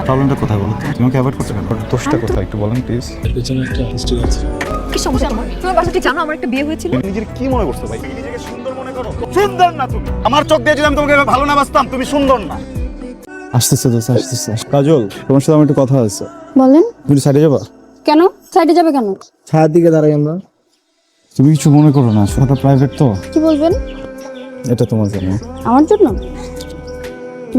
প্রবলেমটা কোথায় বলো তো? তুমি অ্যাভয়েড করতে কেন? দোষটা কোথায় একটু বলেন প্লিজ। পেছনে একটা হিস্ট্রি আছে। কি সমস্যা তোমার? তোমার বাসাতে জানো আমার একটা বিয়ে হয়েছিল? নিজের কি মনে করছো ভাই? নিজেকে সুন্দর মনে করো? সুন্দর না তুমি। আমার চোখ দিয়ে যদি আমি তোমাকে ভালো না বাসতাম, তুমি সুন্দর না। আসতেছে তো আসতেছে। কাজল, তোমার সাথে আমার একটু কথা আছে। বলেন। তুমি সাইডে যাবা? কেন সাইডে যাবে কেন? ছায়ার দিকে দাঁড়াই আমরা। তুমি কিছু মনে করো না, সেটা প্রাইভেট তো। কি বলবেন? এটা তোমার জন্য। আমার জন্য?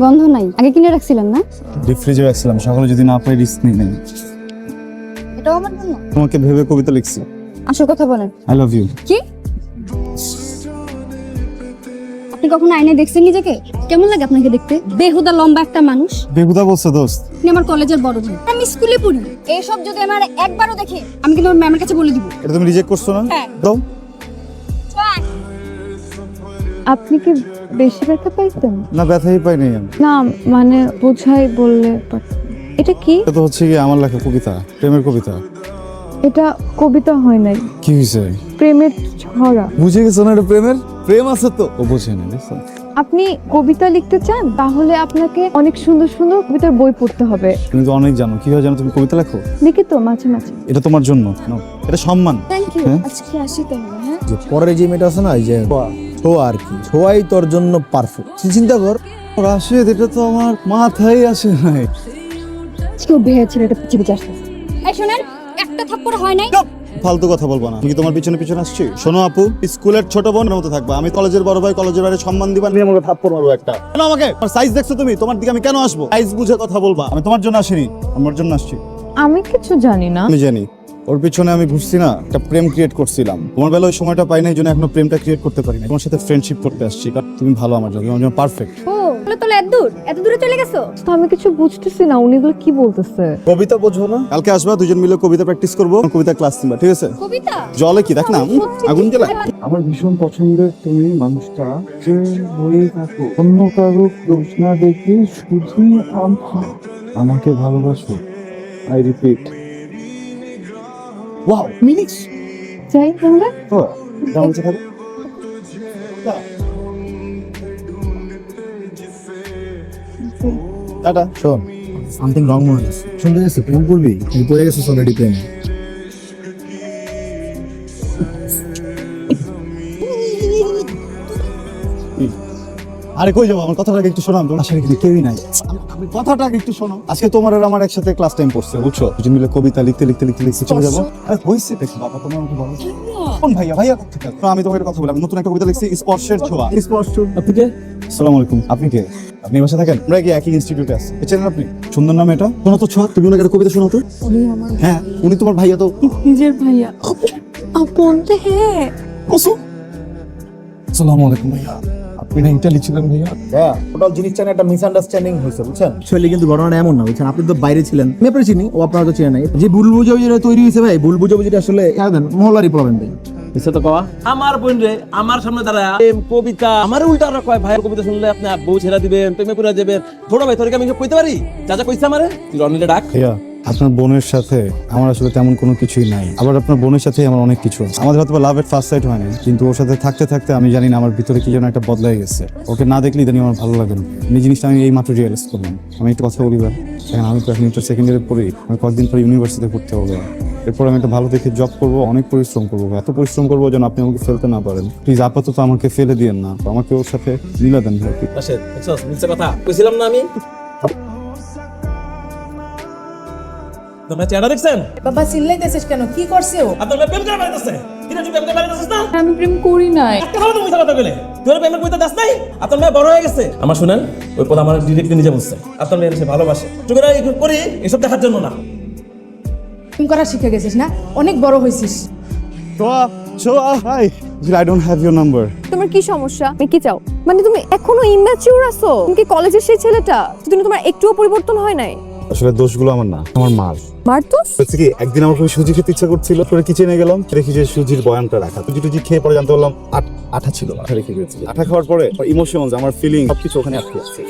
গন্ধ নাই, আগে কিনে রাখছিলেন না? ডিপ ফ্রিজে রাখছিলাম, সকালে যদি না পাই রিস্ক নিই নাই। এটাও আমার জন্য। তোমাকে ভেবে কবিতা লিখছি। আসল কথা বলেন। I love you. কি? আপনি কখনো আয়নায় দেখছেন নিজেকে? কেমন লাগে আপনাকে দেখতে? বেহুদা লম্বা একটা মানুষ। বেহুদা বলছে দোস্ত। আপনি আমার কলেজের বড় ভাই, আমি স্কুলে পড়ি। এইসব যদি আমার একবারও দেখে, আমি কিন্তু আমার ম্যামের কাছে বলে দিব। এটা তুমি রিজেক্ট করছো না? হ্যাঁ। দাও। আপনি কি বেশি ব্যথা পাইছেন? না, ব্যথাই পাই নাই আমি। না মানে বোঝাই বললে এটা কি? এটা তো হচ্ছে কি আমার লেখা কবিতা, প্রেমের কবিতা। এটা কবিতা হয় নাই, কি হয়েছে? প্রেমের ছড়া। বুঝে গেছো না? এটা প্রেমের প্রেম আছে তো। ও বুঝে না, দেখছো? আপনি কবিতা লিখতে চান তাহলে আপনাকে অনেক সুন্দর সুন্দর কবিতার বই পড়তে হবে। তুমি তো অনেক জানো, কিভাবে জানো তুমি কবিতা লেখো? লিখি তো মাঝে মাঝে। এটা তোমার জন্য নাও, এটা সম্মান। Thank you. হ্যাঁ? আজকে আসি তাহলে। হ্যাঁ, যে পরের যে মেয়েটা আছে না, এই যে ছোঁয়া আর কি, ছোঁয়াই তোর জন্য পারফেক্ট। চিন্তা কর। রাশেদ, এটা তো আমার মাথায় আসে নাই। কেউ বেয়ে ছেলেটা পিছিয়ে পিছিয়ে আসতেছে। এই শুনেন, একটা থাপ্পড় হয় নাই। ফালতু কথা বলবো না। তুমি কি তোমার পিছনে পিছনে আসছি? শোনো আপু, স্কুলের ছোট বোনের মতো থাকবা। আমি কলেজের বড় ভাই, কলেজের বাইরে সম্মান দিবা, নিয়ে আমাকে থাপ্পড় মারবো একটা। কেন আমাকে? আমার সাইজ দেখছো তুমি? তোমার দিকে আমি কেন আসবো? সাইজ বুঝে কথা বলবা। আমি তোমার জন্য আসিনি, আমার জন্য আসছি। আমি কিছু জানি না। আমি জানি ওর পিছনে আমি ঘুরছি না, একটা প্রেম ক্রিয়েট করছিলাম। তোমার বেলা ওই সময়টা পাই না, এই জন্য এখনো প্রেমটা ক্রিয়েট করতে পারি না। তোমার সাথে ফ্রেন্ডশিপ করতে আসছি, কারণ তুমি ভালো আমার জন্য, আমার জন্য পারফেক্ট। ও তাহলে তো এত দূরে চলে গেছো। তো আমি কিছু বুঝতেছি না উনি এগুলো কি বলতেছে। কবিতা বোঝো না? কালকে আসবা, দুজন মিলে কবিতা প্র্যাকটিস করবো, কবিতা ক্লাস নিবা, ঠিক আছে? কবিতা? জলে কি দেখ না, আগুন জ্বালা। আমার ভীষণ পছন্দের তুমি মানুষটা, যে হয়ে থাকো অন্য কারো দোষ না দেখে শুধুই আমাকে ভালোবাসো। I repeat. ওয়াও, মিনিক্স। যাই আমরা। কেমন আছে খাবে? টাটা। শোন, সামথিং রং মনে হচ্ছে। শুনতে গেছে প্রেম করবি, তুই পড়ে গেছিস অলরেডি প্রেমে। আরে কই যাবো? আমার কথাটাকে একটু শোনাম। তোমার আশার কিন্তু কেউই নাই। আমি কথাটাকে একটু শোনো। আজকে তোমার আর আমার একসাথে ক্লাস টাইম পড়ছে, বুঝছো? দুজন মিলে কবিতা লিখতে লিখতে লিখতে লিখতে চলে যাবো। আরে হইছে দেখো বাবা, তোমার আমাকে বলো কোন ভাইয়া ভাইয়া কোথায়? তো আমি তোমাকে একটা কথা বললাম, নতুন একটা কবিতা লিখছি, স্পর্শের ছোঁয়া। স্পর্শ। আপনি কে? আসসালামু আলাইকুম। আপনি কে? আপনি এই বাসায় থাকেন? আমরা কি একই ইনস্টিটিউটে আছি? চেনেন আপনি? সুন্দর নাম এটা। শোনো তো ছোঁয়া, তুমি ওনাকে একটা কবিতা শোনাও তো। হ্যাঁ, উনি তোমার ভাইয়া তো। নিজের ভাইয়া আপন রে। হ্যাঁ, আসসালামু আলাইকুম ভাইয়া। আপনি না ইটালি ছিলেন ভাইয়া? হ্যাঁ, টোটাল জিনিসটা না একটা মিসআন্ডারস্ট্যান্ডিং হয়েছে, বুঝছেন? আসলে কিন্তু ঘটনাটা এমন না, বুঝছেন? আপনি তো বাইরে ছিলেন, আমি আপনার চিনি, ও আপনার তো চিনে নাই। যে ভুল বুঝাবুঝিটা তৈরি হয়েছে ভাই, ভুল বুঝাবুঝিটা আসলে মহলারই প্রবলেম ভাই। আমার বোন রে আমার সামনে দাঁড়ায় প্রেম কবিতা আমার উল্টা আর কয় ভাই কবিতা শুনলে আপনি বউ ছেড়ে দিবেন, প্রেমে পড়ে যাবেন। ছোট ভাই তোর কি আমি সব কইতে পারি? যা যা কইছে আমারে তুই রনিলে ডাক। ভাইয়া, আপনার বোনের সাথে আমার আসলে তেমন কোনো কিছুই নাই। আবার আপনার বোনের সাথে আমার অনেক কিছু আছে। আমাদের হয়তো লাভ এট ফার্স্ট সাইট হয়নি, কিন্তু ওর সাথে থাকতে থাকতে আমি জানি না আমার ভিতরে কি যেন একটা বদলাই গেছে। ওকে না দেখলে ইদানিং আমার ভালো লাগে না। এই জিনিসটা আমি এই মাত্র রিয়েলাইজ করলাম। আমি একটু কথা বলি ভাই। আমি তো এখন সেকেন্ড ইয়ারে পড়ি, আমি কয়েকদিন পর ইউনিভার্সিটিতে পড়তে হবে। এরপর আমি একটা ভালো দেখে জব করবো, অনেক পরিশ্রম করবো, এত পরিশ্রম করবো যেন আপনি আমাকে ফেলতে না পারেন। প্লিজ আপাতত আমাকে ফেলে দিয়েন না, আমাকে ওর সাথে মিলা দেন ভাই। রাশেদ দেখছস মিছে কথা কইছিলাম না আমি? তোমরা চেহারা দেখছেন? বাবা চিল্লাইতেছিস কেন? কি করছে ও? আপনার মেয়ে প্রেম করে বাড়িতেছে। কিনা তুই প্রেম করে বাড়িতেছিস না? আমি প্রেম করি নাই। একটা কথা তুমি মিছা কথা কইলে। তুই ওর প্রেমের কবিতা দাস নাই? আপনার মেয়ে বড় হয়ে গেছে। আমার শুনেন, ওই কথা আমার ডিরেক্টলি নিজে বলছে। আপনার মেয়ে সে ভালোবাসে। তুই করে করি এসব দেখার জন্য না। প্রেম করা শিখে গেছিস না? অনেক বড় হয়েছিস। Hi, I don't have your number. তোমার কি সমস্যা? তুমি কি চাও? মানে তুমি এখনো ইম্যাচিউর আছো? তুমি কি কলেজের সেই ছেলেটা? তুমি তোমার একটুও পরিবর্তন হয় নাই? আসলে দোষগুলো আমার না, আমার মার। মার তো? হচ্ছে কি, একদিন আমার খুব সুজি খেতে ইচ্ছা করছিল, পরে কিচেনে গেলাম, দেখি যে সুজির বয়ানটা রাখা। সুজি টুজি খেয়ে পরে জানতে পারলাম আঠা ছিল, আঠা রেখে গেছিল। আঠা খাওয়ার পরে ইমোশনস, আমার ফিলিং সবকিছু ওখানে আটকে আছে।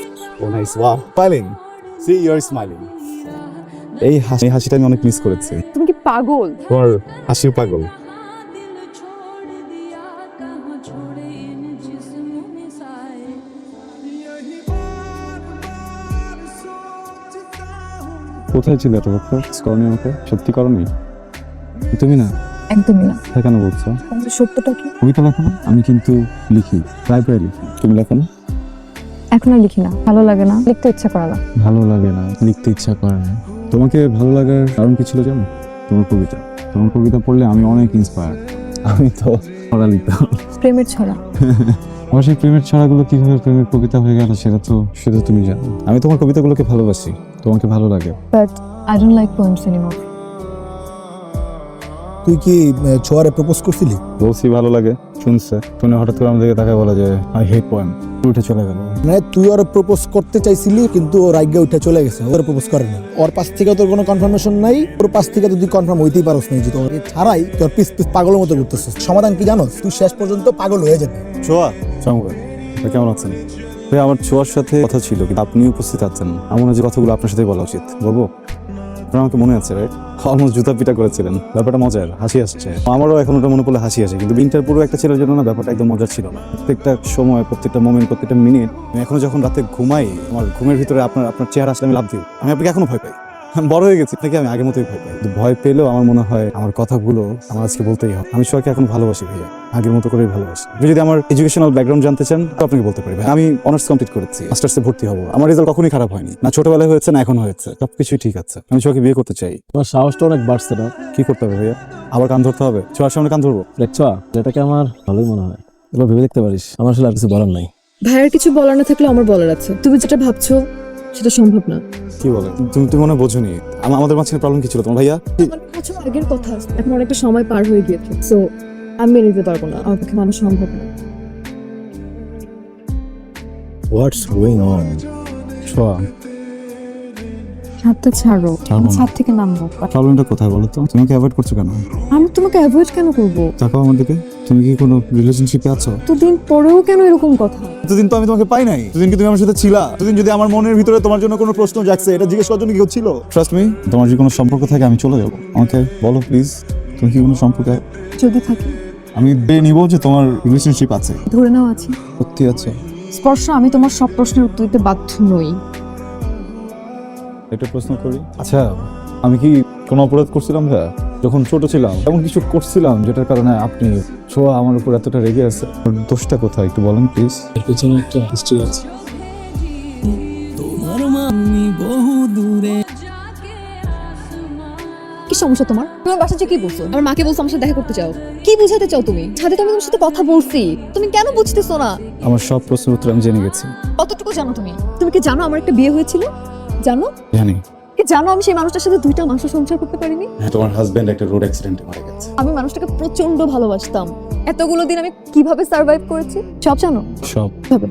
Oh nice, wow, smiling, see you are smiling. এই হাসিটা আমি অনেক মিস করেছি। তুমি কি পাগল? তোমার হাসির পাগল। কোথায় ছিলে এত বছর? করনি আমাকে, সত্যি করনি তুমি? না একদমই না। তা কেন বলছো? কিন্তু সত্যটা কি? কবিতা লেখো না? আমি কিন্তু লিখি, প্রায় লিখি। তুমি লেখো না? এখন আর লিখি না, ভালো লাগে না, লিখতে ইচ্ছা করে না। ভালো লাগে না, লিখতে ইচ্ছা করে না। তোমাকে ভালো লাগার কারণ কি ছিল জানো? তোমার কবিতা। তোমার কবিতা পড়লে আমি অনেক ইন্সপায়ার। আমি তো ছড়া লিখতাম। প্রেমের ছড়া। আমার সেই প্রেমের ছড়াগুলো কিভাবে প্রেমের কবিতা হয়ে গেল সেটা তুমি জানো। আমি তোমার কবিতাগুলোকে ভালোবাসি, তোমাকে ভালো লাগে। But I don't like poems anymore. তুই কি ছোয়ারে প্রপোজ করছিলি? বলছি ভালো লাগে, শুনে হঠাৎ করে আমাদেরকে তাকায় বলা যায় আই হেট পোয়েম, উঠে চলে গেল। মানে তুই ওর প্রপোজ করতে চাইছিলি কিন্তু ওর আগে উঠে চলে গেছে, ওর প্রপোজ করেনি। ওর পাশ থেকে তোর কোনো কনফার্মেশন নাই, ওর পাশ থেকে তুই কনফার্ম হইতেই পারস না যে তোর ছাড়াই তোর পিস পাগলের মতো করতেছিস। সমাধান কি জানোস? তুই শেষ পর্যন্ত পাগল হয়ে যাবে। ছোয়া চমৎকার, কেমন আছেন ভাই? আমার ছোয়ার সাথে কথা ছিল কিন্তু আপনি উপস্থিত আছেন। আমার মনে হয় যে কথাগুলো আপনার সাথে বলা উচিত। বলবো? আপনার আমাকে মনে আছে রাইট? অলমোস্ট জুতা পিটা করেছিলেন, ব্যাপারটা মজার, হাসি আসছে। আমারও এখন ওটা মনে পড়লে হাসি আসে, কিন্তু দিনটার পুরো একটা ছেলের জন্য না ব্যাপারটা একদম মজার ছিল না। প্রত্যেকটা সময়, প্রত্যেকটা মোমেন্ট, প্রত্যেকটা মিনিট। আমি এখনো যখন রাতে ঘুমাই, আমার ঘুমের ভিতরে আপনার চেহারা আসলে আমি লাভ দিই। আমি আপনাকে এখনো ভয় পাই। বড় হয়ে গেছি নাকি আমি আগের মতোই ভয় পাই, কিন্তু ভয় পেলেও আমার মনে হয় আমার কথাগুলো আমার আজকে বলতেই হবে। আমি সবাইকে এখন ভালোবাসি ভাইয়া, আগের মতো করেই ভালোবাসি। আপনি যদি আমার এডুকেশনাল ব্যাকগ্রাউন্ড জানতে চান তো আপনাকে বলতে পারি ভাই, আমি অনার্স কমপ্লিট করেছি, মাস্টার্সে ভর্তি হবো। আমার রেজাল্ট কখনোই খারাপ হয়নি, না ছোটবেলায় হয়েছে না এখন হয়েছে, সবকিছুই ঠিক আছে। আমি সবাইকে বিয়ে করতে চাই। তোমার সাহসটা অনেক বাড়ছে না? কি করতে হবে ভাইয়া? আবার কান ধরতে হবে? ছোঁয়ার সামনে কান ধরবো? দেখছ, এটাকে আমার ভালোই মনে হয়। এবার ভেবে দেখতে পারিস, আমার আসলে আর কিছু বলার নাই। ভাইয়ের কিছু বলার না থাকলে আমার বলার আছে। তুমি যেটা ভাবছো সেটা সম্ভব না। কি বলে? তুমি মনে হয় বোঝোনি আমাদের মাঝখানে প্রবলেম কি ছিল তোমার ভাইয়া? আমার বছর আগের কথা, এখন অনেকটা সময় পার হয়ে গিয়েছে। সো আমি মেনে নিতে পারবো না, আমার পক্ষে মানুষ সম্ভব না। What's going on? ছোঁয়া হাতটা ছাড়ো, ছাড়বো না। ছাদ থেকে নামবো। প্রবলেমটা কোথায় বলো তো? তুমি অ্যাভয়েড করছো কেন? আমি তোমাকে অ্যাভয়েড কেন করবো? তাকাও আমার দিকে। তুমি কি কোনো রিলেশনশিপে আছো? দুদিন পরেও কেন এরকম কথা? এতদিন তো আমি তোমাকে পাই নাই। এতদিন কি তুমি আমার সাথে ছিলা? এতদিন যদি আমার মনের ভিতরে তোমার জন্য কোনো প্রশ্ন জাগছে, এটা জিজ্ঞেস করার জন্য কেউ ছিল? ট্রাস্ট মি, তোমার যদি কোনো সম্পর্ক থাকে আমি চলে যাবো। আমাকে বলো প্লিজ, তুমি কি কোনো সম্পর্কে? যদি থাকে আমি বেয়ে নিবো যে তোমার রিলেশনশিপ আছে। ধরে নাও আছে। সত্যি আছে? স্পর্শ, আমি তোমার সব প্রশ্নের উত্তর দিতে বাধ্য নই। একটা প্রশ্ন করি, আচ্ছা আমি কি কোনো অপরাধ করছিলাম ভাইয়া? যখন ছোট ছিলাম এমন কিছু করছিলাম যেটার কারণে আপনি ছোঁয়া আমার উপর এতটা রেগে আছে? ওর দোষটা কোথায় একটু বলেন প্লিজ। এর পেছনে একটা হিস্ট্রি আছে। কি সমস্যা তোমার? তোমার বাসা যে কি বলছো? আমার মাকে বলছো আমার সাথে দেখা করতে চাও। কি বুঝাতে চাও তুমি? ছাদে তো আমি তোমার সাথে কথা বলছি, তুমি কেন বুঝতেছো না? আমার সব প্রশ্নের উত্তর আমি জেনে গেছি। কতটুকু জানো তুমি? তুমি কি জানো আমার একটা বিয়ে হয়েছিল? জানো? জানি। কি জানো আমি সেই মানুষটার সাথে 2টা মাস সংসার করতে পারিনি? তোমার হাজবেন্ড একটা রোড অ্যাক্সিডেন্টে মারা গেছে। আমি মানুষটাকে প্রচন্ড ভালোবাসতাম। এতগুলো দিন আমি কিভাবে সার্ভাইভ করেছি সব জানো? সব। কিভাবে?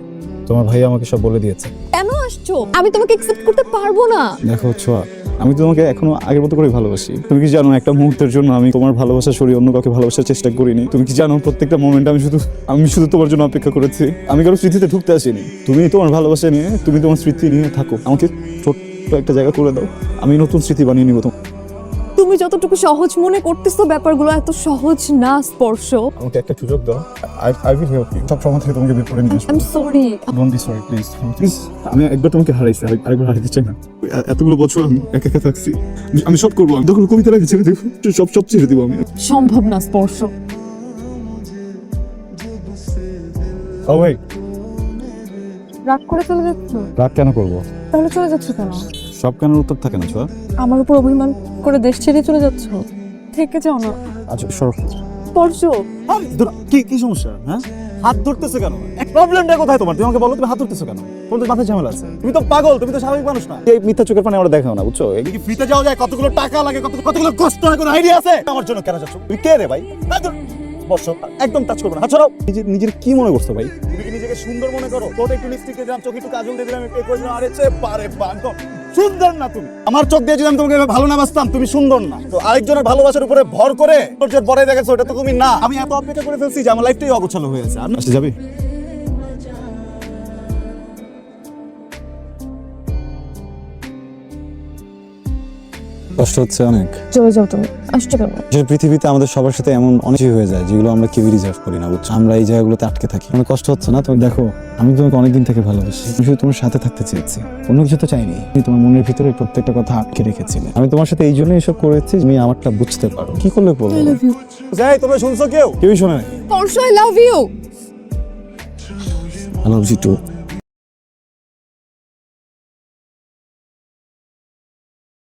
তোমার ভাই আমাকে সব বলে দিয়েছে। কেন আসছো? আমি তোমাকে অ্যাকসেপ্ট করতে পারবো না। দেখো ছোঁয়া, আমি তোমাকে এখনো আগের মতো করে ভালোবাসি। তুমি কি জানো একটা মুহূর্তের জন্য আমি তোমার ভালোবাসা সরিয়ে অন্য কাউকে ভালোবাসার চেষ্টা করিনি? তুমি কি জানো প্রত্যেকটা মোমেন্ট আমি শুধু তোমার জন্য অপেক্ষা করেছি। আমি কারো স্মৃতিতে ঢুকতে আসিনি। তুমি তোমার ভালোবাসা নিয়ে, তুমি তোমার স্মৃতি নিয়ে থাকো। আমাকে ছোট্ট একটা জায়গা করে দাও, আমি নতুন স্মৃতি বানিয়ে নিব। তুমি যতটুকু সহজ মনে করতেছো ব্যাপারগুলো এত সহজ না স্পর্শ। আমাকে একটা সুযোগ দাও, আই উইল হেল্প ইউ। সব সময় থেকে তোমাকে বের করে নিয়ে আসবো। I am sorry. Don't be sorry please. আমি একবার তোমাকে হারাইছি, আরেকবার হারাতে চাই না। এতগুলো বছর আমি একা একা থাকছি। আমি সব করবো। আমি তখন কবিতা লেখা ছেড়ে দেবো, সব ছেড়ে দেবো আমি। সম্ভব না স্পর্শ। ও ভাই, রাগ করে চলে যাচ্ছ? রাগ কেন করবো? তাহলে চলে যাচ্ছ কেন? সব কেন উত্তর থাকে না ছোঁয়া? আমার উপর অভিমান করে দেশ ছেড়ে চলে যাচ্ছ? থেকে যাও না আচ্ছা সর। স্পর্শ। কি সমস্যা? হ্যাঁ, হাত ধরতেছো কেন? প্রবলেমটা কোথায় তোমার? তুমি আমাকে বলো, তুমি হাত ধরতেছো কেন? তোমার মাথায় ঝামেলা আছে? তুমি তো পাগল, তুমি তো স্বাভাবিক মানুষ না। এই মিথ্যা চোখের পানি আমরা দেখাও না, বুঝছো? এই কি ফ্রিতে যাওয়া যায়? কতগুলো টাকা লাগে, কতগুলো কষ্ট হয়, কোনো আইডিয়া আছে? আমার জন্য কেন যাচ্ছ? তুমি কে রে ভাই? বসো, একদম টাচ করবে না। হাত ছড়াও। নিজের কি মনে করছো ভাই? তুমি কি নিজেকে সুন্দর মনে করো? তোর একটু লিপস্টিক দিয়ে দিলাম, চোখে একটু কাজল দিয়ে দিলাম, একটু করে দিলাম, আরে সে পারে বাঁধো। সুন্দর না তুমি? আমার চোখ দিয়ে যদি আমি তোমাকে ভালো না বাসতাম, তুমি সুন্দর না। তো আরেকজনের ভালোবাসার উপরে ভর করে তোর যে বড়াই দেখাচ্ছ, ওটা তো তুমি না। আমি এত অপেক্ষা করে ফেলছি যে আমার লাইফটাই অগোছালো হয়ে আছে। আর না যাবি? কষ্ট হচ্ছে অনেক। চলে যাও তুমি। আসছো কেন? যে পৃথিবীতে আমাদের সবার সাথে এমন অনেক হয়ে যায় যেগুলো আমরা কেউ রিজার্ভ করি না, বুঝছো? আমরা এই জায়গাগুলোতে আটকে থাকি। অনেক কষ্ট হচ্ছে না? তুমি দেখো আমি তোমাকে অনেকদিন থেকে ভালোবাসি, আমি শুধু তোমার সাথে থাকতে চেয়েছি, অন্য কিছু তো চাইনি। আমি তোমার মনের ভিতরে প্রত্যেকটা কথা আটকে রেখেছিলে। আমি তোমার সাথে এই জন্য এসব করেছি, তুমি আমারটা বুঝতে পারো। কি করলে বলো? যাই, তোমরা শুনছো কেউ? কেউই শোনে নাই। পরশু I love you. I love you too.